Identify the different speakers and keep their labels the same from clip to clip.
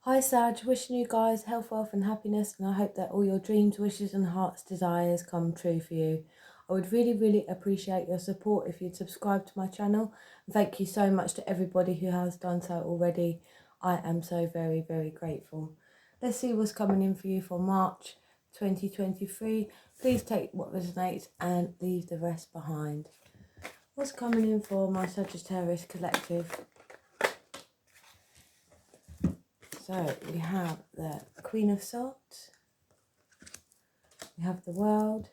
Speaker 1: Hi Sag, wishing you guys health, wealth and happiness, and I hope that all your dreams, wishes and heart's desires come true for you. I would really appreciate your support if you'd subscribe to my channel. Thank you so much to everybody who has done so already. I am so very grateful. Let's see what's coming in for you for March 2023. Please take what resonates and leave the rest behind. What's coming in for my Sagittarius collective? So we have the Queen of Swords, we have the World,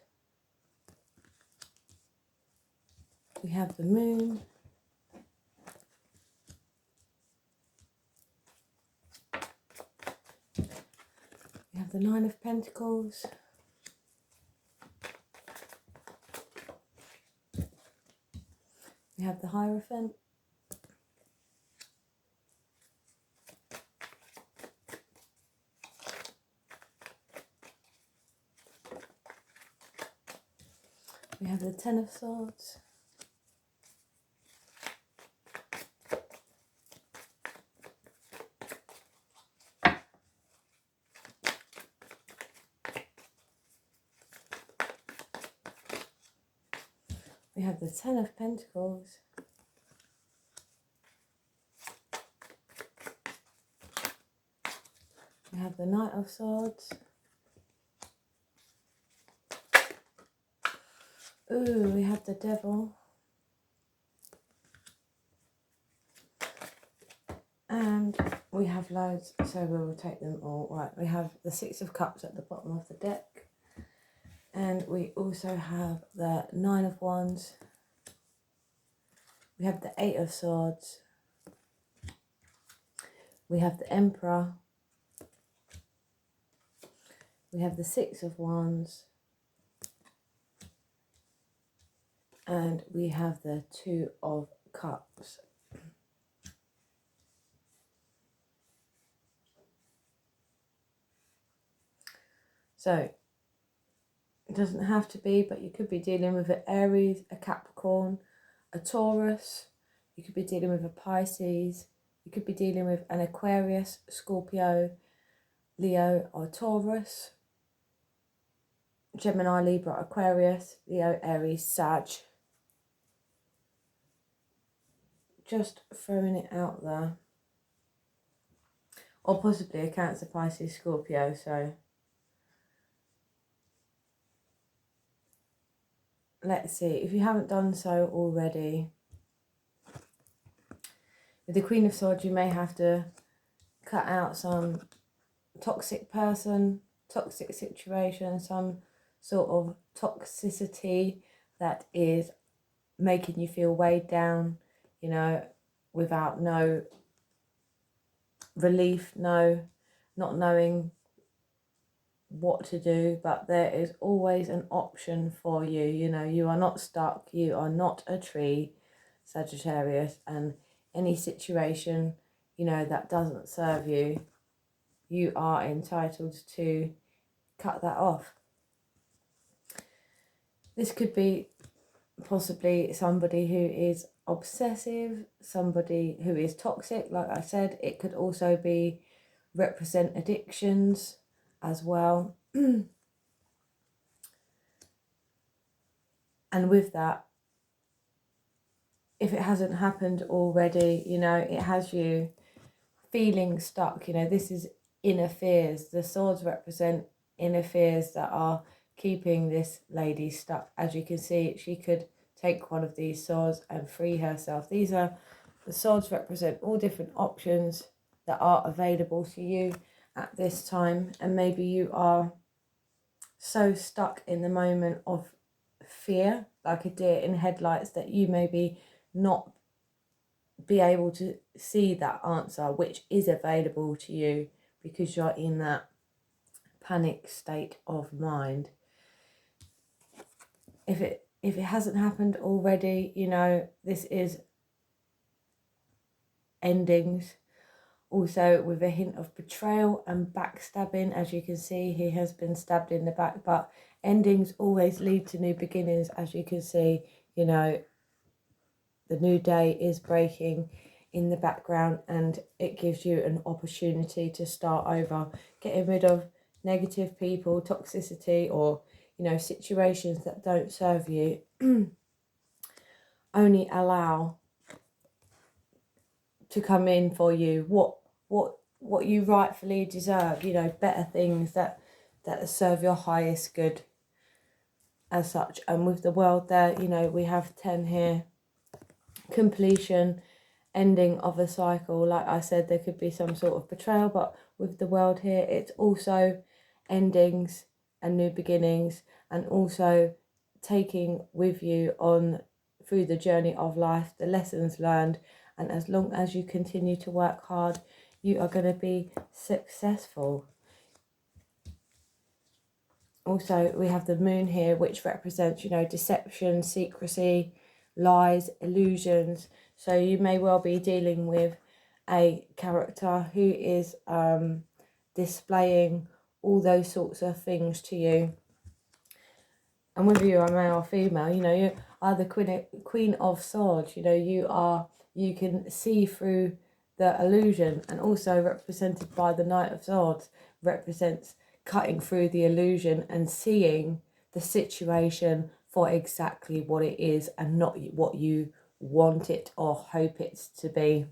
Speaker 1: we have the Moon, we have the Nine of Pentacles, we have the Hierophant, we have the Ten of Swords, we have the Ten of Pentacles, we have the Knight of Swords, ooh, we have the Devil, and we have loads, so we will take them all. Right, we have the Six of Cups at the bottom of the deck, and we also have the Nine of Wands, we have the Eight of Swords, we have the Emperor, we have the Six of Wands, and we have the Two of Cups. So, it doesn't have to be, but you could be dealing with an Aries, a Capricorn, a Taurus, you could be dealing with a Pisces, you could be dealing with an Aquarius, Scorpio, Leo or Taurus, Gemini, Libra, Aquarius, Leo, Aries, Sag. Just throwing it out there. Or possibly a Cancer, Pisces, Scorpio, so let's see. If you haven't done so already, with the Queen of Swords, you may have to cut out some toxic person, toxic situation, some sort of toxicity that is making you feel weighed down, you know, without no relief, not knowing what to do. But there is always an option for you. You know, you are not stuck, you are not a tree, Sagittarius, and any situation, you know, that doesn't serve you, you are entitled to cut that off. This could be possibly somebody who is obsessive, somebody who is toxic, like I said. It could also be represent addictions as well. And with that, if it hasn't happened already, you know, it has you feeling stuck. You know, this is inner fears. The swords represent inner fears that are keeping this lady stuck. As you can see, she could take one of these swords and free herself. These are, the swords represent all different options that are available to you at this time. And maybe you are so stuck in the moment of fear, like a deer in headlights, that you maybe not be able to see that answer which is available to you because you're in that panic state of mind. If it hasn't happened already, you know, this is endings. Also with a hint of betrayal and backstabbing. As you can see, he has been stabbed in the back, but endings always lead to new beginnings. As you can see, you know, the new day is breaking in the background, and it gives you an opportunity to start over, getting rid of negative people, toxicity, or situations that don't serve you. Only allow to come in for you what you rightfully deserve, better things that serve your highest good as such. And with the world there, we have 10 here, completion, ending of a cycle. Like I said, there could be some sort of betrayal, but with the world here, it's also endings and new beginnings, and also taking with you on through the journey of life the lessons learned. And as long as you continue to work hard, you are going to be successful. Also, we have the moon here, which represents, deception, secrecy, lies, illusions. So you may well be dealing with a character who is displaying all those sorts of things to you. And whether you are male or female, you are the Queen of Swords. You can see through the illusion, and also represented by the Knight of Swords represents cutting through the illusion and seeing the situation for exactly what it is, and not what you want it or hope it to be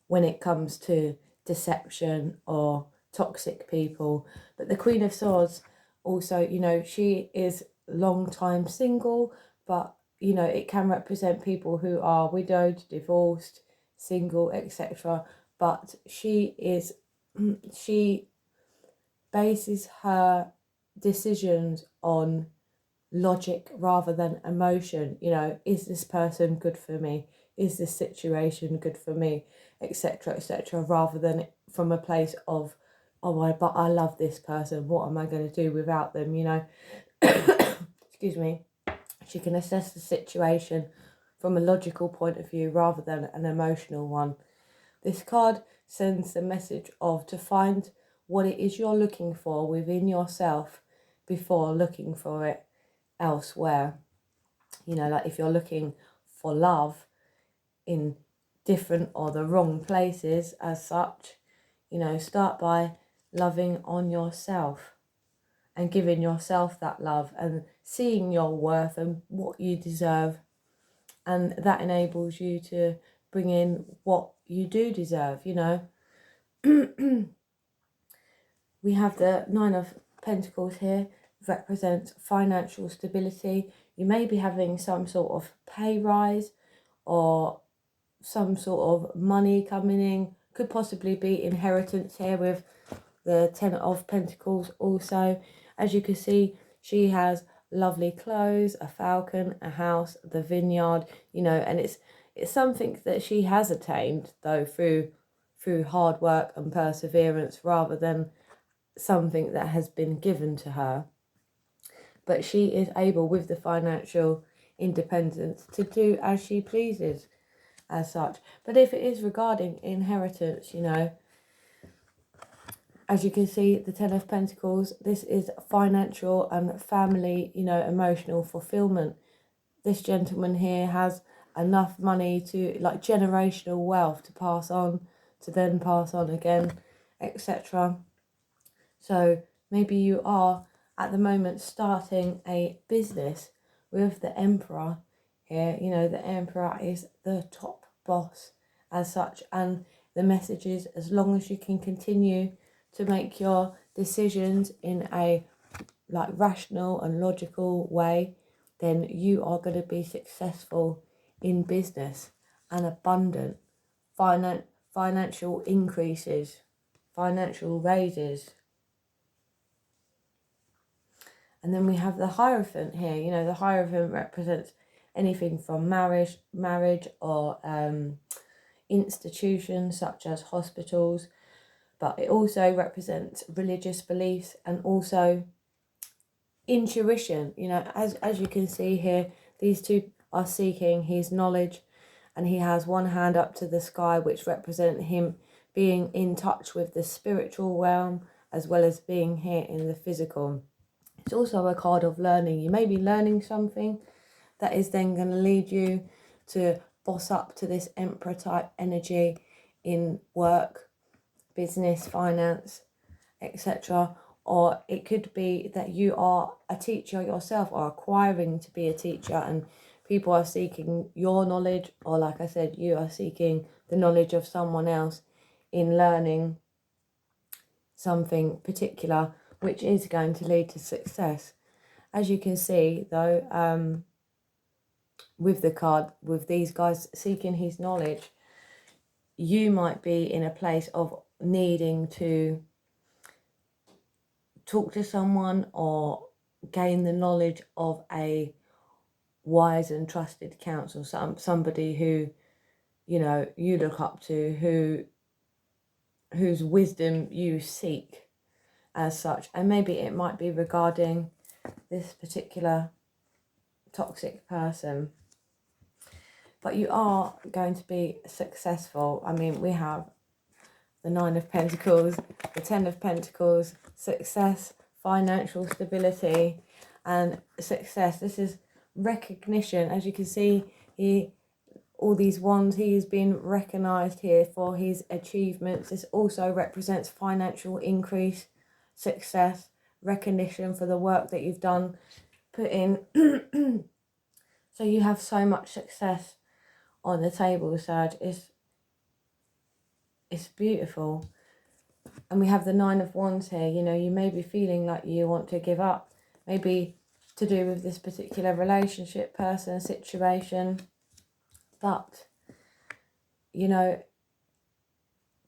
Speaker 1: when it comes to deception or toxic people. But the Queen of Swords also, she is long time single, but it can represent people who are widowed, divorced, single, etc. But she bases her decisions on logic rather than emotion. Is this person good for me? Is this situation good for me? Etc., etc. Rather than from a place of, but I love this person. What am I going to do without them? Excuse me. She can assess the situation from a logical point of view rather than an emotional one. This card sends the message of to find what it is you're looking for within yourself before looking for it elsewhere. Like if you're looking for love in different or the wrong places as such, start by loving on yourself and giving yourself that love and seeing your worth and what you deserve. And that enables you to bring in what you do deserve, We have the Nine of Pentacles here, represents financial stability. You may be having some sort of pay rise or some sort of money coming in. Could possibly be inheritance here with the Ten of Pentacles also. As you can see, she has lovely clothes, a falcon, a house, the vineyard, and it's something that she has attained though through hard work and perseverance rather than something that has been given to her. But she is able, with the financial independence, to do as she pleases as such. But if it is regarding inheritance, as you can see, the Ten of Pentacles, this is financial and family, emotional fulfillment. This gentleman here has enough money to, like, generational wealth to pass on, to then pass on again, etc. So maybe you are at the moment starting a business with the Emperor here. The Emperor is the top boss as such, and the message is, as long as you can continue to make your decisions in a rational and logical way, then you are going to be successful in business and abundant financial increases, financial raises. And then we have the Hierophant here. The Hierophant represents anything from marriage or institutions such as hospitals, but it also represents religious beliefs and also intuition. As you can see here, these two are seeking his knowledge, and he has one hand up to the sky, which represent him being in touch with the spiritual realm as well as being here in the physical. It's also a card of learning. You may be learning something that is then going to lead you to boss up to this emperor type energy in work, business, finance, etc. Or it could be that you are a teacher yourself or acquiring to be a teacher, and people are seeking your knowledge, or like I said, you are seeking the knowledge of someone else in learning something particular, which is going to lead to success. As you can see though, with the card, with these guys seeking his knowledge, you might be in a place of needing to talk to someone or gain the knowledge of a wise and trusted counsel, somebody who, you know, you look up to, whose wisdom you seek as such. And maybe it might be regarding this particular toxic person. But you are going to be successful. I mean, we have the 9 of Pentacles, the 10 of Pentacles, success, financial stability, and success. This is recognition. As you can see, all these wands, he is being recognised here for his achievements. This also represents financial increase, success, recognition for the work that you've done, put in. So you have so much success on the table, Sag. It's beautiful. And we have the 9 of Wands here. You know, you may be feeling like you want to give up, maybe to do with this particular relationship, person, situation. But, you know,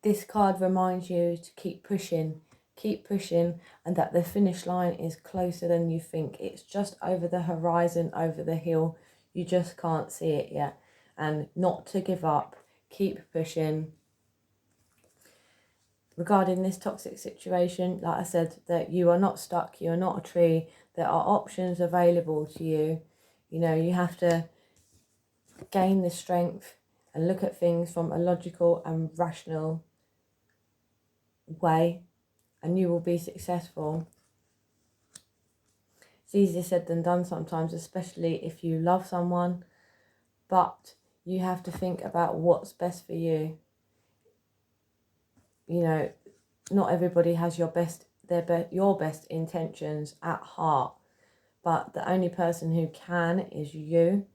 Speaker 1: this card reminds you to keep pushing, and that the finish line is closer than you think. It's just over the horizon, over the hill. You just can't see it yet. And not to give up, keep pushing. Regarding this toxic situation, like I said, that you are not stuck, you are not a tree. There are options available to you. You know, you have to gain the strength and look at things from a logical and rational way, and you will be successful. It's easier said than done sometimes, especially if you love someone, but you have to think about what's best for you. You know, not everybody has your best intentions at heart, but the only person who can is you.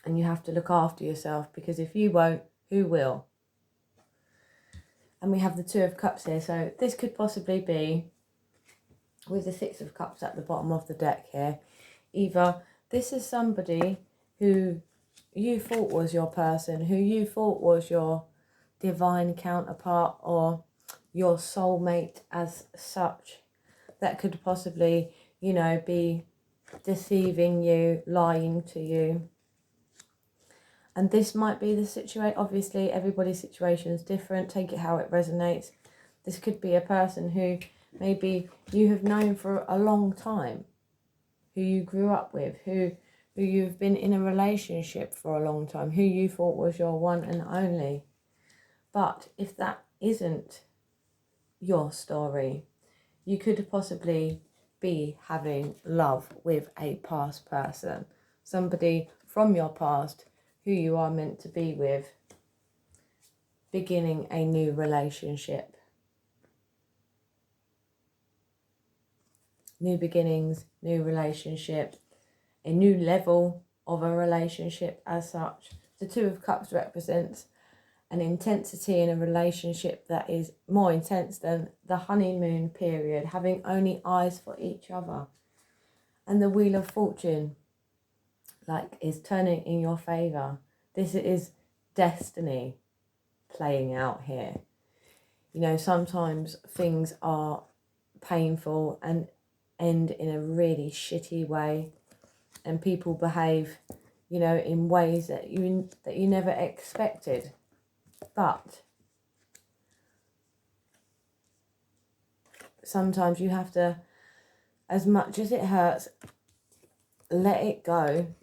Speaker 1: And you have to look after yourself, because if you won't, who will? And we have the 2 of Cups here, so this could possibly be, with the 6 of Cups at the bottom of the deck here, either this is somebody who you thought was your person, who you thought was your divine counterpart or your soulmate as such, that could possibly, you know, be deceiving you, lying to you. And this might be the situation. Obviously, everybody's situation is different. Take it how it resonates. This could be a person who maybe you have known for a long time, who you grew up with, who you've been in a relationship for a long time, who you thought was your one and only. But if that isn't your story, you could possibly be having love with a past person, somebody from your past who you are meant to be with, beginning a new relationship. New beginnings, new relationship, a new level of a relationship as such. The 2 of Cups represents an intensity in a relationship that is more intense than the honeymoon period, having only eyes for each other. And the Wheel of Fortune, like, is turning in your favour. This is destiny playing out here. You know, sometimes things are painful and end in a really shitty way, and people behave, you know, in ways that you never expected. But sometimes you have to, as much as it hurts, let it go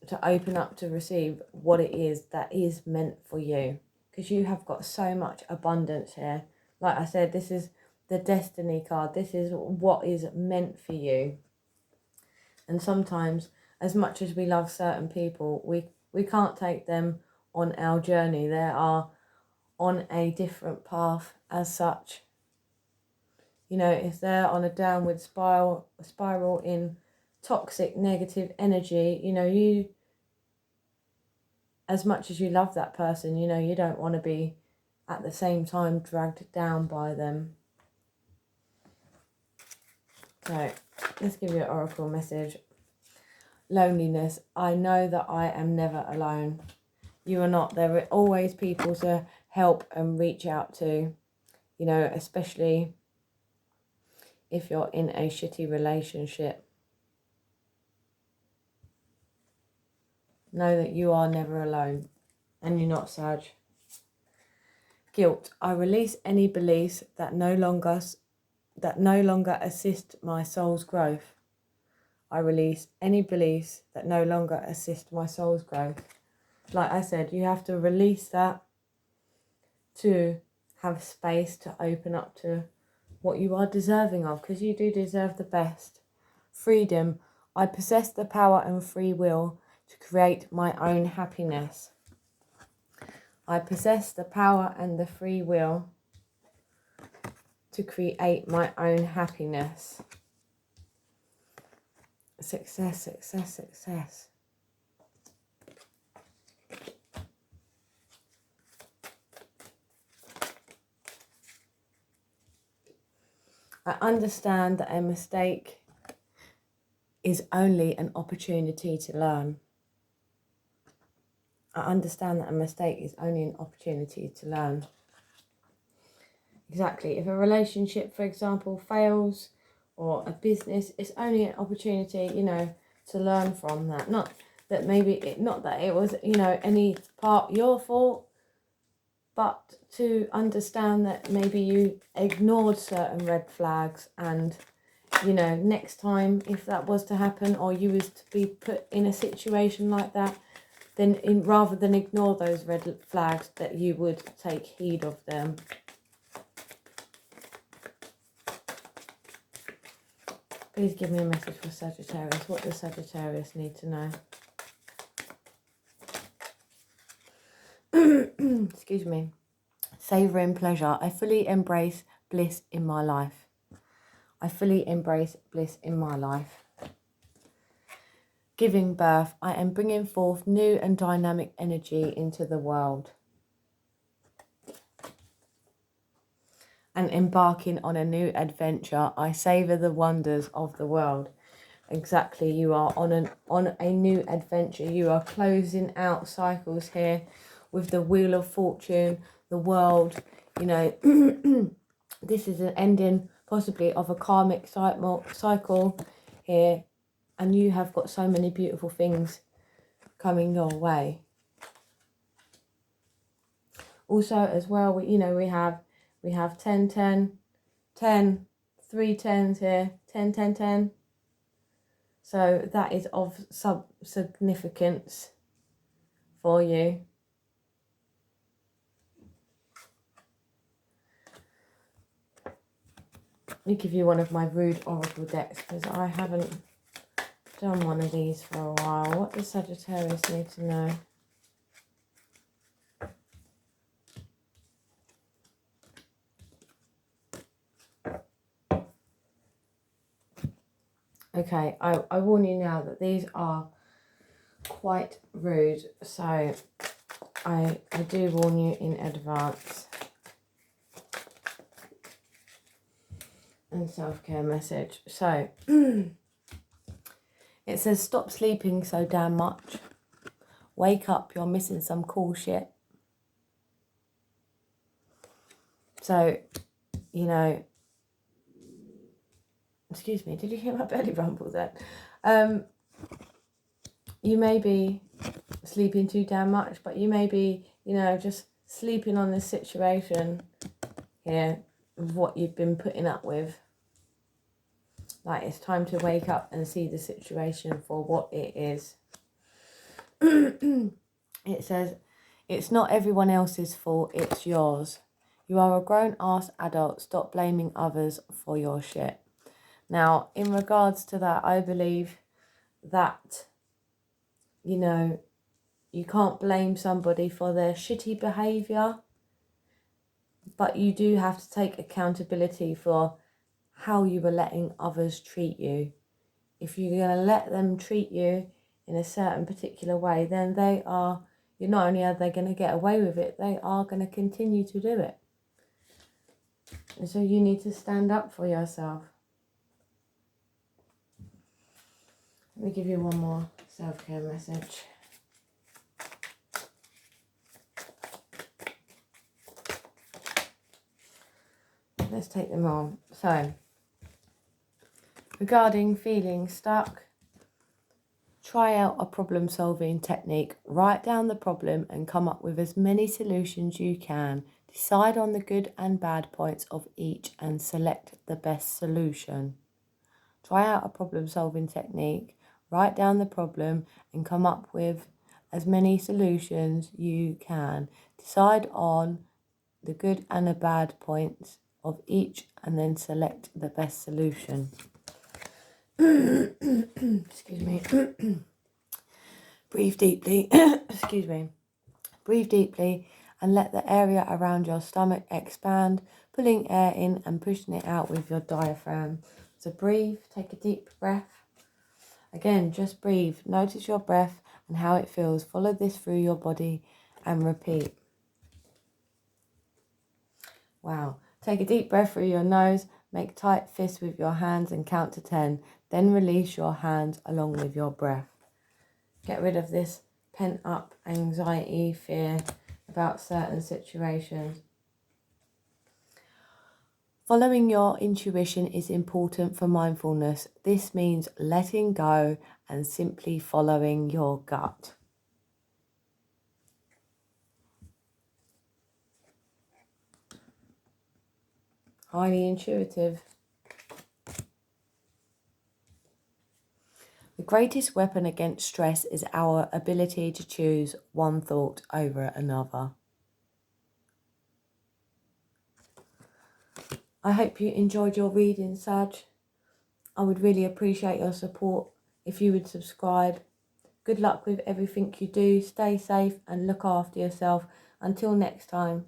Speaker 1: to open up to receive what it is that is meant for you, because you have got so much abundance here. Like I said, this is the destiny card. This is what is meant for you. And sometimes as much as we love certain people, we can't take them on our journey. They are on a different path as such. You know, if they're on a downward spiral in toxic, negative energy, you know, you, as much as you love that person, you know, you don't want to be at the same time dragged down by them. So let's give you an oracle message. Loneliness. I know that I am never alone. You are not. There are always people to help and reach out to, you know, especially if you're in a shitty relationship. Know that you are never alone, and you're not, Sag. Guilt. I release any beliefs that no longer assist my soul's growth. I release any beliefs that no longer assist my soul's growth. Like I said, you have to release that to have space to open up to what you are deserving of, because you do deserve the best. Freedom. I possess the power and free will to create my own happiness. I possess the power and the free will to create my own happiness. Success, success, success. I understand that a mistake is only an opportunity to learn. I understand that a mistake is only an opportunity to learn. Exactly. If a relationship, for example, fails, or a business, it's only an opportunity, you know, to learn from that. Not that not that it was, you know, any part your fault, but to understand that maybe you ignored certain red flags, and, you know, next time if that was to happen, or you was to be put in a situation like that, then rather than ignore those red flags, that you would take heed of them. Please give me a message for Sagittarius. What does Sagittarius need to know? Excuse me. Savouring pleasure. I fully embrace bliss in my life. I fully embrace bliss in my life. Giving birth. I am bringing forth new and dynamic energy into the world. And embarking on a new adventure. I savour the wonders of the world. Exactly, you are on a new adventure. You are closing out cycles here with the Wheel of Fortune, the world. You know, this is an ending possibly of a karmic cycle here, and you have got so many beautiful things coming your way. Also, as well, we have 10, 10, 10, 3 10s here, 10, 10, 10. So that is of significance for you. Let me give you one of my rude oracle decks, because I haven't done one of these for a while. What does Sagittarius need to know? Okay, I warn you now that these are quite rude, so I do warn you in advance. And self-care message. So, it says, stop sleeping so damn much. Wake up, you're missing some cool shit. So, you know, excuse me, did you hear my belly rumble then? You may be sleeping too damn much, but you may be, you know, just sleeping on this situation here of what you've been putting up with. Like, it's time to wake up and see the situation for what it is. It says, it's not everyone else's fault, it's yours. You are a grown-ass adult. Stop blaming others for your shit. Now, in regards to that, I believe that you know, you can't blame somebody for their shitty behaviour, but you do have to take accountability for how you were letting others treat you. If you're going to let them treat you in a certain particular way, then you're not only are they going to get away with it, they are going to continue to do it. And so you need to stand up for yourself. Let me give you one more self-care message. Let's take them all. So, regarding feeling stuck, try out a problem-solving technique. Write down the problem and come up with as many solutions you can. Decide on the good and bad points of each and select the best solution. Try out a problem-solving technique. Write down the problem and come up with as many solutions you can. Decide on the good and the bad points of each and then select the best solution. Excuse me. Breathe deeply. Excuse me. Breathe deeply and let the area around your stomach expand, pulling air in and pushing it out with your diaphragm. So breathe, take a deep breath. Again, just breathe. Notice your breath and how it feels. Follow this through your body and repeat. Wow. Take a deep breath through your nose. Make tight fists with your hands and count to 10. Then release your hands along with your breath. Get rid of this pent-up anxiety, fear about certain situations. Following your intuition is important for mindfulness. This means letting go and simply following your gut. Highly intuitive. The greatest weapon against stress is our ability to choose one thought over another. I hope you enjoyed your reading, Sag. I would really appreciate your support if you would subscribe. Good luck with everything you do. Stay safe and look after yourself. Until next time.